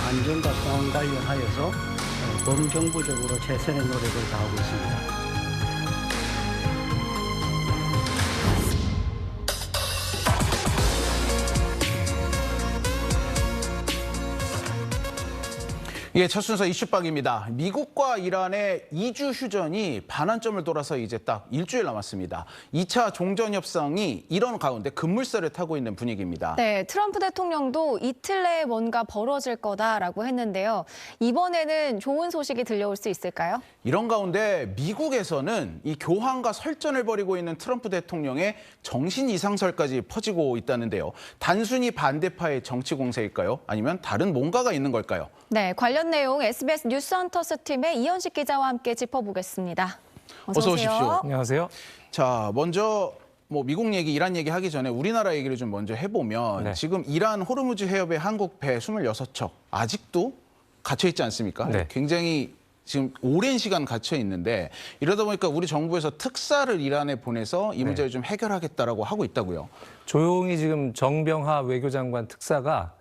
안전과 보안 관련하여서 범정부적으로 최선의 노력을 다하고 있습니다. 예, 첫 순서 이슈박입니다. 미국과 이란의 2주 휴전이 반환점을 돌아서 이제 딱 일주일 남았습니다. 2차 종전 협상이 이런 가운데 급물살을 타고 있는 분위기입니다. 네, 트럼프 대통령도 이틀 내에 뭔가 벌어질 거다라고 했는데요. 이번에는 좋은 소식이 들려올 수 있을까요? 이런 가운데 미국에서는 이 교황과 설전을 벌이고 있는 트럼프 대통령의 정신 이상설까지 퍼지고 있다는데요. 단순히 반대파의 정치 공세일까요? 아니면 다른 뭔가가 있는 걸까요? 네, 관련 내용 SBS 뉴스헌터스 팀의 이현식 기자와 함께 짚어보겠습니다. 어서 오십시오. 안녕하세요. 자, 먼저 미국 얘기, 이란 얘기 하기 전에 우리나라 얘기를 좀 먼저 해보면 네. 지금 이란 호르무즈 해협에 한국 배 26척 아직도 갇혀 있지 않습니까? 네. 굉장히 지금 오랜 시간 갇혀 있는데 이러다 보니까 우리 정부에서 특사를 이란에 보내서 이 문제를 좀 해결하겠다라고 하고 있다고요. 조용히 지금 정병하 외교장관 특사가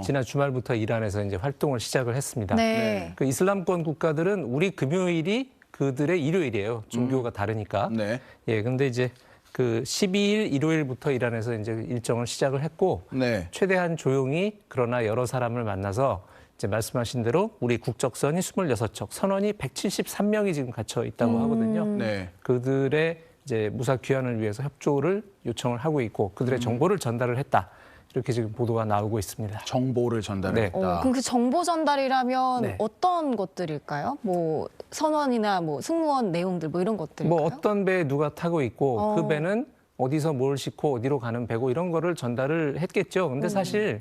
지난 주말부터 이란에서 이제 활동을 시작을 했습니다. 네. 그 이슬람권 국가들은 우리 금요일이 그들의 일요일이에요. 종교가 다르니까. 네. 예, 근데 이제 그 12일 일요일부터 이란에서 이제 일정을 시작을 했고 네. 최대한 조용히 그러나 여러 사람을 만나서 이제 말씀하신 대로 우리 국적선이 26척, 선원이 173명이 지금 갇혀 있다고 하거든요. 네. 그들의 이제 무사 귀환을 위해서 협조를 요청을 하고 있고 그들의 정보를 전달을 했다. 이렇게 지금 보도가 나오고 있습니다. 정보를 네. 전달했다. 그럼 그 정보 전달이라면 네. 어떤 것들일까요? 뭐 선원이나 뭐 승무원 내용들 뭐 이런 것들일까요? 뭐 어떤 배에 누가 타고 있고 그 배는 어디서 뭘 싣고 어디로 가는 배고 이런 거를 전달을 했겠죠. 근데 사실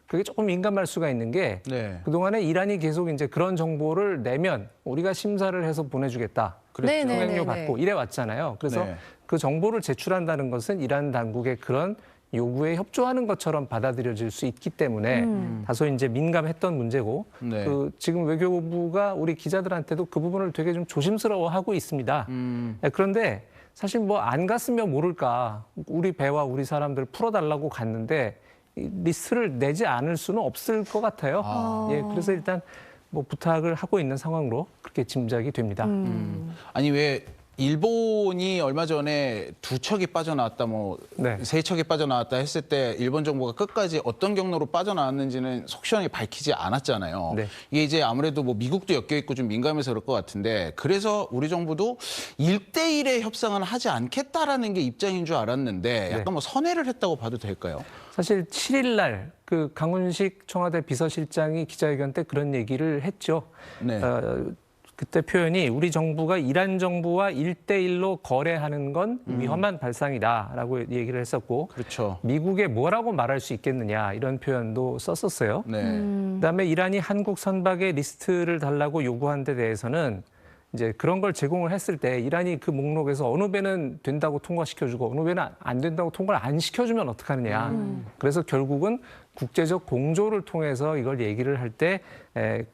그게 조금 민감할 수가 있는 게 네. 그동안에 이란이 계속 이제 그런 정보를 내면 우리가 심사를 해서 보내주겠다. 네네네네. 통행료 받고 이래 왔잖아요. 그래서 네. 그 정보를 제출한다는 것은 이란 당국의 그런 요구에 협조하는 것처럼 받아들여질 수 있기 때문에 다소 이제 민감했던 문제고 네. 그 지금 외교부가 우리 기자들한테도 그 부분을 되게 좀 조심스러워하고 있습니다. 그런데 사실 뭐 안 갔으면 모를까 우리 배와 우리 사람들 풀어달라고 갔는데 이 리스트를 내지 않을 수는 없을 것 같아요. 예, 그래서 일단 뭐 부탁을 하고 있는 상황으로 그렇게 짐작이 됩니다. 아니 왜 일본이 얼마 전에 2척이 빠져나왔다, 네. 3척이 빠져나왔다 했을 때 일본 정부가 끝까지 어떤 경로로 빠져나왔는지는 속 시원하게 밝히지 않았잖아요. 네. 이게 이제 아무래도 미국도 엮여 있고 좀 민감해서 그럴 것 같은데 그래서 우리 정부도 1대1의 협상은 하지 않겠다라는 게 입장인 줄 알았는데 약간 선회를 했다고 봐도 될까요? 사실 7일 날 그 강훈식 청와대 비서실장이 기자회견 때 그런 얘기를 했죠. 네. 그때 표현이 우리 정부가 이란 정부와 1대1로 거래하는 건 위험한 발상이다라고 얘기를 했었고 그렇죠. 미국에 뭐라고 말할 수 있겠느냐 이런 표현도 썼었어요. 네. 그다음에 이란이 한국 선박의 리스트를 달라고 요구한 데 대해서는 이제 그런 걸 제공을 했을 때 이란이 그 목록에서 어느 배는 된다고 통과시켜주고 어느 배는 안 된다고 통과를 안 시켜주면 어떡하느냐. 그래서 결국은 국제적 공조를 통해서 이걸 얘기를 할 때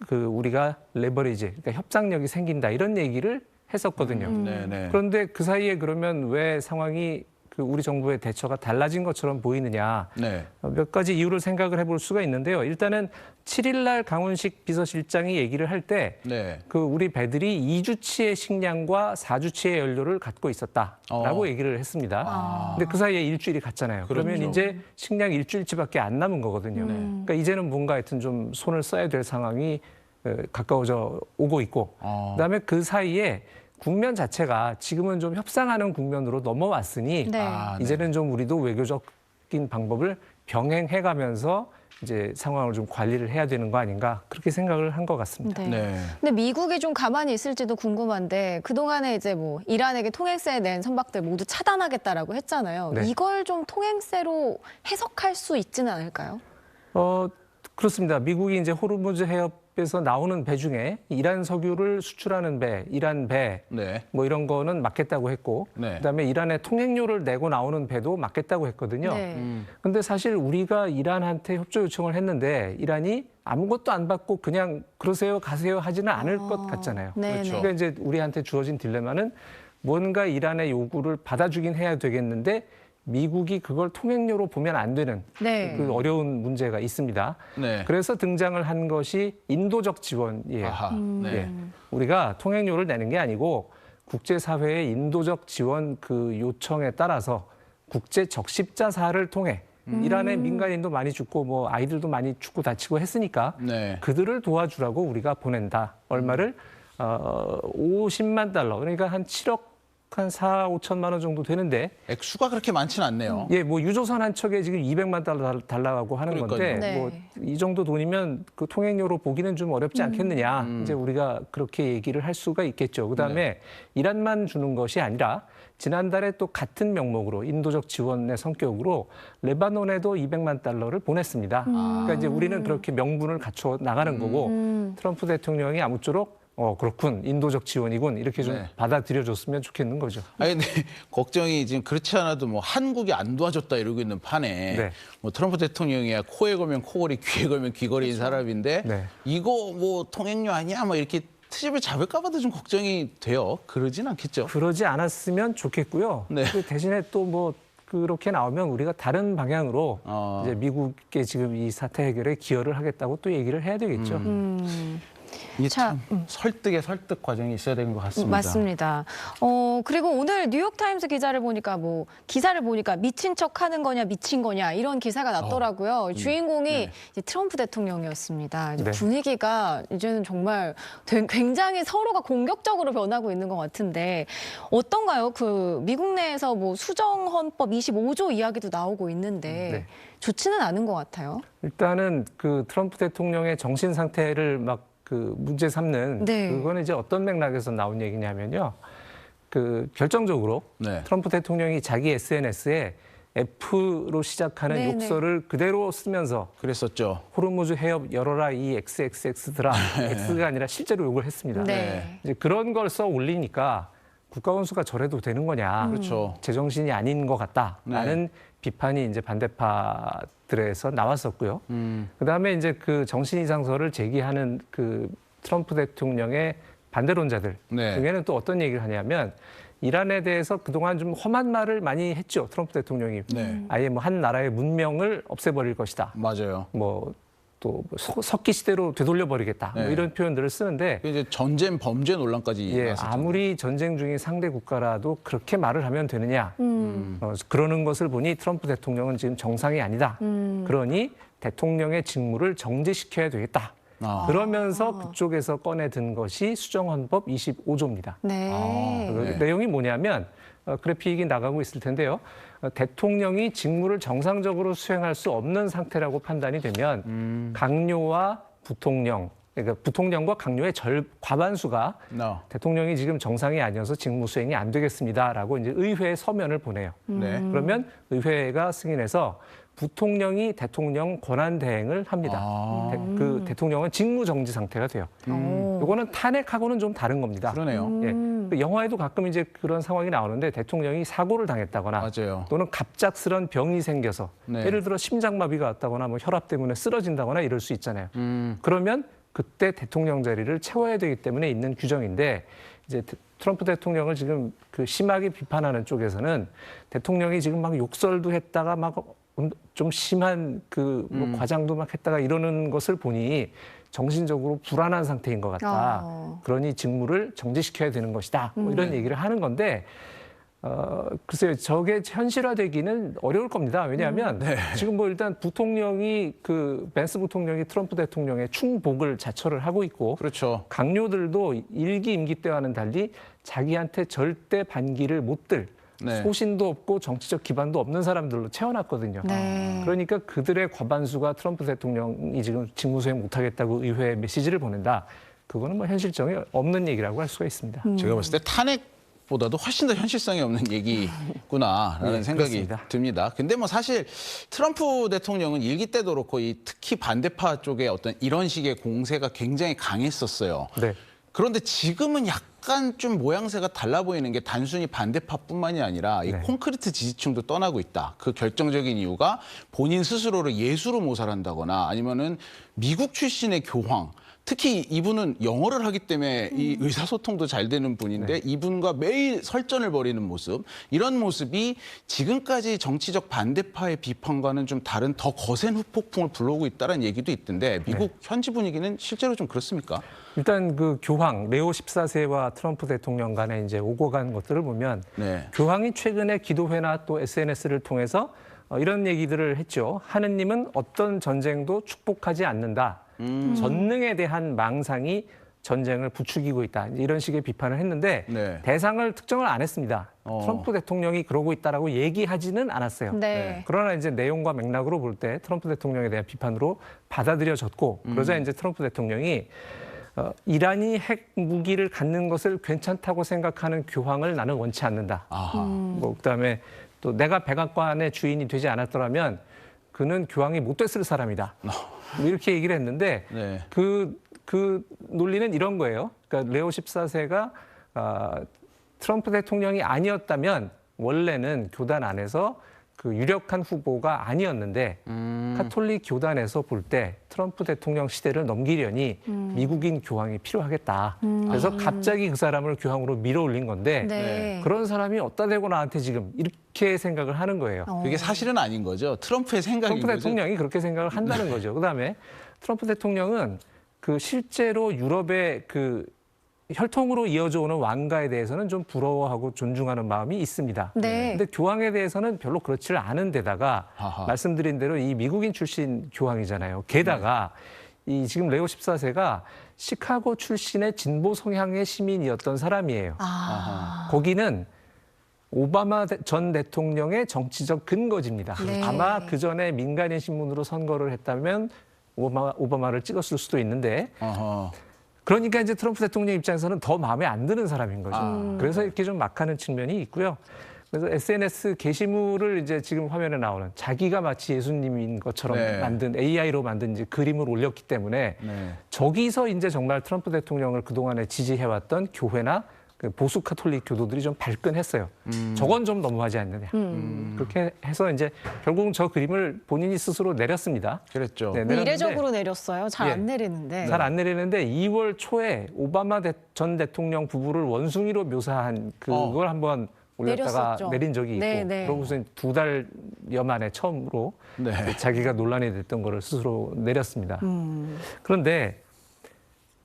그 우리가 레버리지, 그러니까 협상력이 생긴다 이런 얘기를 했었거든요. 네네. 그런데 그 사이에 그러면 왜 상황이 그 우리 정부의 대처가 달라진 것처럼 보이느냐. 네. 몇 가지 이유를 생각을 해볼 수가 있는데요. 일단은 7일 날 강훈식 비서실장이 얘기를 할 때 네. 그 우리 배들이 2주치의 식량과 4주치의 연료를 갖고 있었다라고 얘기를 했습니다. 근데 그 사이에 일주일이 갔잖아요. 그러면 그렇죠. 이제 식량 일주일치밖에 안 남은 거거든요. 그러니까 이제는 뭔가 하여튼 좀 손을 써야 될 상황이 가까워져 오고 있고 그다음에 그 사이에 국면 자체가 지금은 좀 협상하는 국면으로 넘어왔으니 네. 이제는 좀 우리도 외교적인 방법을 병행해가면서 이제 상황을 좀 관리를 해야 되는 거 아닌가 그렇게 생각을 한 것 같습니다. 네. 네. 근데 미국이 좀 가만히 있을지도 궁금한데 그동안에 이제 뭐 이란에게 통행세 낸 선박들 모두 차단하겠다라고 했잖아요. 네. 이걸 좀 통행세로 해석할 수 있지는 않을까요? 그렇습니다. 미국이 이제 호르무즈 해협에서 나오는 배 중에 이란 석유를 수출하는 배, 이란 배, 네. 뭐 이런 거는 막겠다고 했고, 네. 그다음에 이란에 통행료를 내고 나오는 배도 막겠다고 했거든요. 네. 근데 사실 우리가 이란한테 협조 요청을 했는데 이란이 아무것도 안 받고 그냥 그러세요, 가세요 하지는 않을 것 같잖아요. 네네. 그렇죠. 그러니까 이제 우리한테 주어진 딜레마는 뭔가 이란의 요구를 받아주긴 해야 되겠는데 미국이 그걸 통행료로 보면 안 되는 네. 그 어려운 문제가 있습니다. 네. 그래서 등장을 한 것이 인도적 지원이에요. 아하. 네. 예. 우리가 통행료를 내는 게 아니고 국제사회의 인도적 지원 그 요청에 따라서 국제 적십자사를 통해 이란에 민간인도 많이 죽고 뭐 아이들도 많이 죽고 다치고 했으니까 네. 그들을 도와주라고 우리가 보낸다. 얼마를 50만 달러 그러니까 한 7억 한 4, 5천만 원 정도 되는데 액수가 그렇게 많지는 않네요. 예, 뭐 유조선 한 척에 지금 200만 달러 달라고 하는 그러니까요. 건데 네. 뭐 이 정도 돈이면 그 통행료로 보기는 좀 어렵지 않겠느냐. 이제 우리가 그렇게 얘기를 할 수가 있겠죠. 그다음에 이란만 주는 것이 아니라 지난달에 또 같은 명목으로 인도적 지원의 성격으로 레바논에도 200만 달러를 보냈습니다. 그러니까 이제 우리는 그렇게 명분을 갖춰 나가는 거고 트럼프 대통령이 아무쪼록 그렇군. 인도적 지원이군. 이렇게 좀 네. 받아들여줬으면 좋겠는 거죠. 아니, 근데 걱정이 지금 그렇지 않아도 뭐 한국이 안 도와줬다 이러고 있는 판에 네. 뭐 트럼프 대통령이야 코에 걸면 코걸이, 귀에 걸면 귀걸이인 사람인데 네. 이거 뭐 통행료 아니야? 뭐 이렇게 트집을 잡을까 봐도 좀 걱정이 돼요. 그러진 않겠죠. 그러지 않았으면 좋겠고요. 네. 그 대신에 또 뭐 그렇게 나오면 우리가 다른 방향으로 이제 미국의 지금 이 사태 해결에 기여를 하겠다고 또 얘기를 해야 되겠죠. 이게 자, 참 설득의 설득 과정이 있어야 되는 것 같습니다. 맞습니다. 그리고 오늘 뉴욕타임스 기사를 보니까 미친 척 하는 거냐 미친 거냐 이런 기사가 났더라고요. 주인공이 네. 이제 트럼프 대통령이었습니다. 이제 네. 분위기가 이제는 정말 굉장히 서로가 공격적으로 변하고 있는 것 같은데 어떤가요? 그 미국 내에서 뭐 수정헌법 25조 이야기도 나오고 있는데 네. 좋지는 않은 것 같아요. 일단은 그 트럼프 대통령의 정신 상태를 막 그 문제 삼는 네. 그거는 이제 어떤 맥락에서 나온 얘기냐면요. 그 결정적으로 네. 트럼프 대통령이 자기 SNS에 F로 시작하는 네네. 욕설을 그대로 쓰면서 그랬었죠. 호르무즈 해협 열어라 이 XXX더라. X가 아니라 실제로 욕을 했습니다. 네. 이제 그런 걸 써 올리니까 국가원수가 저래도 되는 거냐. 그렇죠. 제정신이 아닌 것 같다라는 비판이 이제 반대파들에서 나왔었고요. 그다음에 이제 그 정신 이상설을 제기하는 그 트럼프 대통령의 반대론자들 네. 중에는 또 어떤 얘기를 하냐면 이란에 대해서 그동안 좀 험한 말을 많이 했죠. 트럼프 대통령이. 네. 아예 뭐 한 나라의 문명을 없애버릴 것이다. 맞아요. 뭐 또 석기 시대로 되돌려버리겠다. 뭐 네. 이런 표현들을 쓰는데 이제 전쟁 범죄 논란까지 예, 나왔었잖아요. 아무리 전쟁 중인 상대 국가라도 그렇게 말을 하면 되느냐. 그러는 것을 보니 트럼프 대통령은 지금 정상이 아니다. 그러니 대통령의 직무를 정지시켜야 되겠다. 아. 그러면서 그쪽에서 꺼내든 것이 수정헌법 25조입니다. 네. 네. 내용이 뭐냐면 그래픽이 나가고 있을 텐데요. 대통령이 직무를 정상적으로 수행할 수 없는 상태라고 판단이 되면 강요와 부통령, 그러니까 부통령과 강요의 과반수가 No. 대통령이 지금 정상이 아니어서 직무 수행이 안 되겠습니다라고 이제 의회에 서면을 보내요. 네. 그러면 의회가 승인해서 부통령이 대통령 권한 대행을 합니다. 아. 그 대통령은 직무 정지 상태가 돼요. 이거는 탄핵하고는 좀 다른 겁니다. 그러네요. 예. 그 영화에도 가끔 이제 그런 상황이 나오는데 대통령이 사고를 당했다거나 맞아요. 또는 갑작스런 병이 생겨서 네. 예를 들어 심장마비가 왔다거나 뭐 혈압 때문에 쓰러진다거나 이럴 수 있잖아요. 그러면 그때 대통령 자리를 채워야 되기 때문에 있는 규정인데 이제 트럼프 대통령을 지금 그 심하게 비판하는 쪽에서는 대통령이 지금 막 욕설도 했다가 막 좀 심한 그 뭐 과장도 막 했다가 이러는 것을 보니 정신적으로 불안한 상태인 것 같다. 그러니 직무를 정지시켜야 되는 것이다. 뭐 이런 얘기를 하는 건데 글쎄요, 저게 현실화되기는 어려울 겁니다. 왜냐하면 지금 뭐 일단 부통령이 그 벤스 부통령이 트럼프 대통령의 충복을 자처를 하고 있고 그렇죠. 강요들도 일기 임기 때와는 달리 자기한테 절대 반기를 못 들 네. 소신도 없고 정치적 기반도 없는 사람들로 채워놨거든요. 네. 그러니까 그들의 과반수가 트럼프 대통령이 지금 직무 수행 못하겠다고 의회에 메시지를 보낸다. 그거는 뭐 현실성이 없는 얘기라고 할 수가 있습니다. 제가 봤을 때 탄핵보다도 훨씬 더 현실성이 없는 얘기구나라는 네, 생각이 그렇습니다. 듭니다. 근데 뭐 사실 트럼프 대통령은 일기 때도 그렇고 특히 반대파 쪽에 어떤 이런 식의 공세가 굉장히 강했었어요. 네. 그런데 지금은 약간 좀 모양새가 달라 보이는 게 단순히 반대파뿐만이 아니라 이 네. 콘크리트 지지층도 떠나고 있다. 그 결정적인 이유가 본인 스스로를 예수로 모살한다거나 아니면은 미국 출신의 교황, 특히 이분은 영어를 하기 때문에 이 의사소통도 잘 되는 분인데 이분과 매일 설전을 벌이는 모습, 이런 모습이 지금까지 정치적 반대파의 비판과는 좀 다른 더 거센 후폭풍을 불러오고 있다는 얘기도 있던데 미국 현지 분위기는 실제로 좀 그렇습니까? 일단 그 교황 레오 14세와 트럼프 대통령 간에 이제 오고 간 것들을 보면 네. 교황이 최근에 기도회나 또 SNS를 통해서 이런 얘기들을 했죠. 하느님은 어떤 전쟁도 축복하지 않는다. 전능에 대한 망상이 전쟁을 부추기고 있다. 이런 식의 비판을 했는데 네. 대상을 특정을 안 했습니다. 트럼프 대통령이 그러고 있다라고 얘기하지는 않았어요. 네. 그러나 이제 내용과 맥락으로 볼 때 트럼프 대통령에 대한 비판으로 받아들여졌고 그러자 이제 트럼프 대통령이 이란이 핵 무기를 갖는 것을 괜찮다고 생각하는 교황을 나는 원치 않는다. 뭐 그다음에 또 내가 백악관의 주인이 되지 않았더라면 그는 교황이 못 됐을 사람이다. 뭐 이렇게 얘기를 했는데 네. 그 논리는 이런 거예요. 그러니까 레오 14세가 트럼프 대통령이 아니었다면 원래는 교단 안에서 그 유력한 후보가 아니었는데 카톨릭 교단에서 볼 때 트럼프 대통령 시대를 넘기려니 미국인 교황이 필요하겠다. 그래서 갑자기 그 사람을 교황으로 밀어올린 건데 네. 그런 사람이 어디다 대고 나한테 지금 이렇게 생각을 하는 거예요. 그게 사실은 아닌 거죠. 트럼프의 생각인 트럼프 거죠. 대통령이 그렇게 생각을 한다는 거죠. 그다음에 트럼프 대통령은 그 실제로 유럽의 그 혈통으로 이어져 오는 왕가에 대해서는 좀 부러워하고 존중하는 마음이 있습니다. 네. 근데 교황에 대해서는 별로 그렇지를 않은 데다가 아하. 말씀드린 대로 이 미국인 출신 교황이잖아요. 게다가 이 지금 레오 14세가 시카고 출신의 진보 성향의 시민이었던 사람이에요. 거기는 오바마 전 대통령의 정치적 근거지입니다. 네. 아마 그 전에 민간인 신문으로 선거를 했다면 오바마를 찍었을 수도 있는데 어허. 그러니까 이제 트럼프 대통령 입장에서는 더 마음에 안 드는 사람인 거죠. 그래서 이렇게 좀 막하는 측면이 있고요. 그래서 SNS 게시물을 이제 지금 화면에 나오는 자기가 마치 예수님인 것처럼 네. 만든 AI로 만든 이제 그림을 올렸기 때문에 네. 저기서 이제 정말 트럼프 대통령을 그동안에 지지해왔던 교회나 그 보수 카톨릭 교도들이 좀 발끈했어요. 저건 좀 너무하지 않느냐. 그렇게 해서 이제 결국은 저 그림을 본인이 스스로 내렸습니다. 그랬죠. 네, 근데 내렸는데 이례적으로 내렸어요. 잘 안 예. 내리는데. 잘 안 내리는데 2월 초에 오바마 전 대통령 부부를 원숭이로 묘사한 그걸 한번 올렸다가 내렸었죠. 내린 적이 있고 네, 네. 그러고서 2달여 만에 처음으로 네. 자기가 논란이 됐던 거를 스스로 내렸습니다. 그런데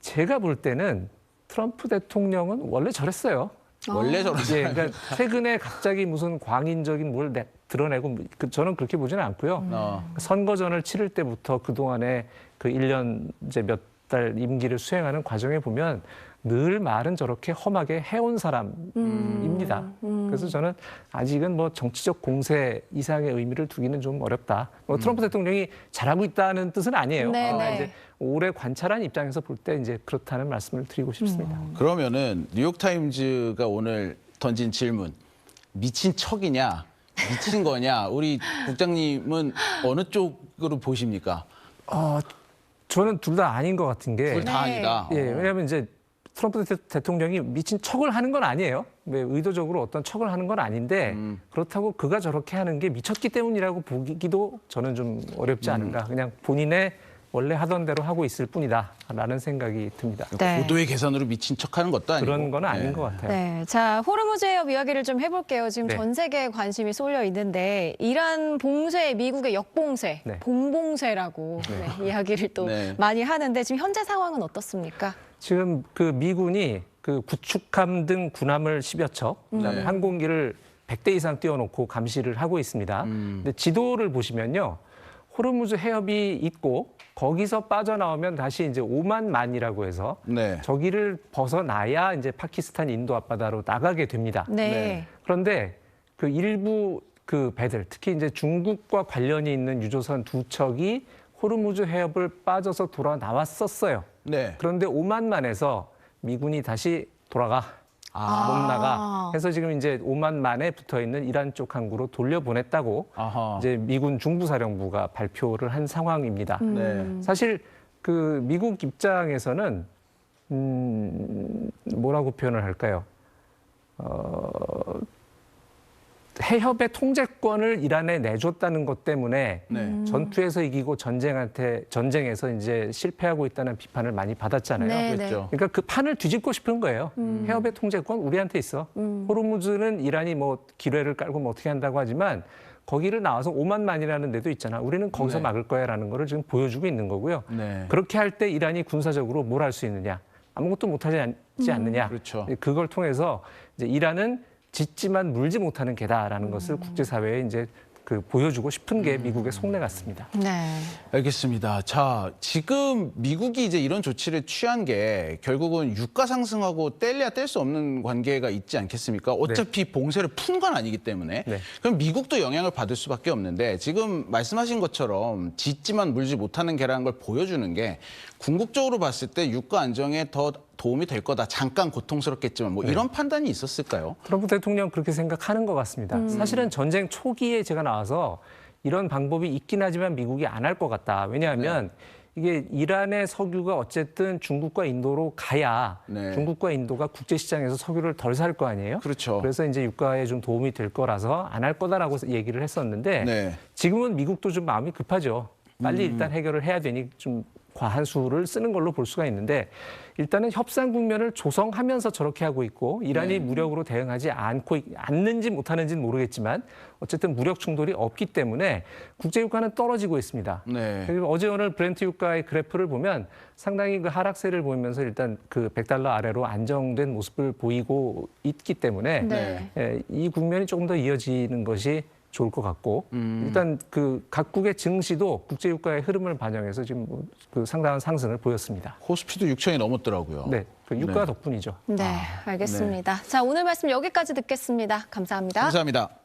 제가 볼 때는 트럼프 대통령은 원래 저랬어요. 원래 저런 예, 그러니까 최근에 갑자기 무슨 광인적인 뭘 드러내고 저는 그렇게 보지는 않고요. 선거전을 치를 때부터 그동안에 그 1년 이제 몇 달 임기를 수행하는 과정에 보면 늘 말은 저렇게 험하게 해온 사람입니다. 그래서 저는 아직은 뭐 정치적 공세 이상의 의미를 두기는 좀 어렵다. 트럼프 대통령이 잘하고 있다는 뜻은 아니에요. 네, 그러나 네. 이제 오래 관찰한 입장에서 볼 때 이제 그렇다는 말씀을 드리고 싶습니다. 그러면은 뉴욕타임즈가 오늘 던진 질문, 미친 척이냐 미친 거냐, 우리 국장님은 어느 쪽으로 보십니까? 저는 둘 다 아닌 것 같은 게 둘 다 네. 아니다. 예, 왜냐하면 이제 트럼프 대통령이 미친 척을 하는 건 아니에요. 왜 의도적으로 어떤 척을 하는 건 아닌데 그렇다고 그가 저렇게 하는 게 미쳤기 때문이라고 보기도 저는 좀 어렵지 않은가. 그냥 본인의 원래 하던 대로 하고 있을 뿐이다라는 생각이 듭니다. 네. 고도의 계산으로 미친 척하는 것도 아니고 그런 건 아닌 네. 것 같아요. 네, 자 호르무즈 해협 이야기를 좀 해볼게요. 지금 네. 전 세계에 관심이 쏠려 있는데 이란 봉쇄, 미국의 역봉쇄, 네. 봉봉쇄라고 네, 이야기를 또 네. 많이 하는데 지금 현재 상황은 어떻습니까? 지금 그 미군이 그 구축함 등 군함을 10여 척, 그다음에 네. 항공기를 100대 이상 띄워놓고 감시를 하고 있습니다. 근데 지도를 보시면요. 호르무즈 해협이 있고 거기서 빠져나오면 다시 이제 오만만이라고 해서 네. 저기를 벗어나야 이제 파키스탄 인도 앞바다로 나가게 됩니다. 네. 네. 그런데 그 일부 그 배들, 특히 이제 중국과 관련이 있는 유조선 2척이 호르무즈 해협을 빠져서 돌아 나왔었어요. 네. 그런데 오만만에서 미군이 다시 돌아가 못 나가 해서 지금 이제 오만만에 붙어 있는 이란 쪽 항구로 돌려보냈다고 아하. 이제 미군 중부사령부가 발표를 한 상황입니다. 네. 사실 그 미국 입장에서는 뭐라고 표현을 할까요? 해협의 통제권을 이란에 내줬다는 것 때문에 네. 전투에서 이기고 전쟁에서 이제 실패하고 있다는 비판을 많이 받았잖아요. 네, 그렇죠. 그러니까 그 판을 뒤집고 싶은 거예요. 해협의 통제권 우리한테 있어. 호르무즈는 이란이 뭐 기뢰를 깔고 뭐 어떻게 한다고 하지만 거기를 나와서 오만만이라는 데도 있잖아. 우리는 거기서 네. 막을 거야라는 거를 지금 보여주고 있는 거고요. 네. 그렇게 할 때 이란이 군사적으로 뭘 할 수 있느냐? 아무것도 못하지 않느냐? 그렇죠. 그걸 통해서 이제 이란은 짖지만 물지 못하는 개다라는 것을 국제사회에 이제 그 보여주고 싶은 게 미국의 속내 같습니다. 네. 알겠습니다. 자, 지금 미국이 이제 이런 조치를 취한 게 결국은 유가 상승하고 뗄래야 뗄 수 없는 관계가 있지 않겠습니까? 어차피 봉쇄를 푼 건 아니기 때문에. 네. 그럼 미국도 영향을 받을 수밖에 없는데 지금 말씀하신 것처럼 짖지만 물지 못하는 개라는 걸 보여주는 게 궁극적으로 봤을 때 유가 안정에 더 도움이 될 거다. 잠깐 고통스럽겠지만 뭐 이런 판단이 있었을까요? 트럼프 대통령 그렇게 생각하는 것 같습니다. 사실은 전쟁 초기에 제가 나와서 이런 방법이 있긴 하지만 미국이 안 할 것 같다. 왜냐하면 이게 이란의 석유가 어쨌든 중국과 인도로 가야 네. 중국과 인도가 국제시장에서 석유를 덜 살 거 아니에요? 그렇죠. 그래서 이제 유가에 좀 도움이 될 거라서 안 할 거다라고 얘기를 했었는데 네. 지금은 미국도 좀 마음이 급하죠. 빨리 일단 해결을 해야 되니 좀 과한 수를 쓰는 걸로 볼 수가 있는데 일단은 협상 국면을 조성하면서 저렇게 하고 있고 이란이 무력으로 대응하지 않는지 못하는지는 모르겠지만 어쨌든 무력 충돌이 없기 때문에 국제 유가는 떨어지고 있습니다. 네. 그리고 어제 오늘 브렌트 유가의 그래프를 보면 상당히 그 하락세를 보이면서 일단 그 $100 아래로 안정된 모습을 보이고 있기 때문에 네. 이 국면이 조금 더 이어지는 것이 좋을 것 같고 일단 그 각국의 증시도 국제 유가의 흐름을 반영해서 지금 그 상당한 상승을 보였습니다. 코스피도 6천이 넘었더라고요. 네, 그 유가 네. 덕분이죠. 네, 알겠습니다. 자, 오늘 말씀 여기까지 듣겠습니다. 감사합니다. 감사합니다.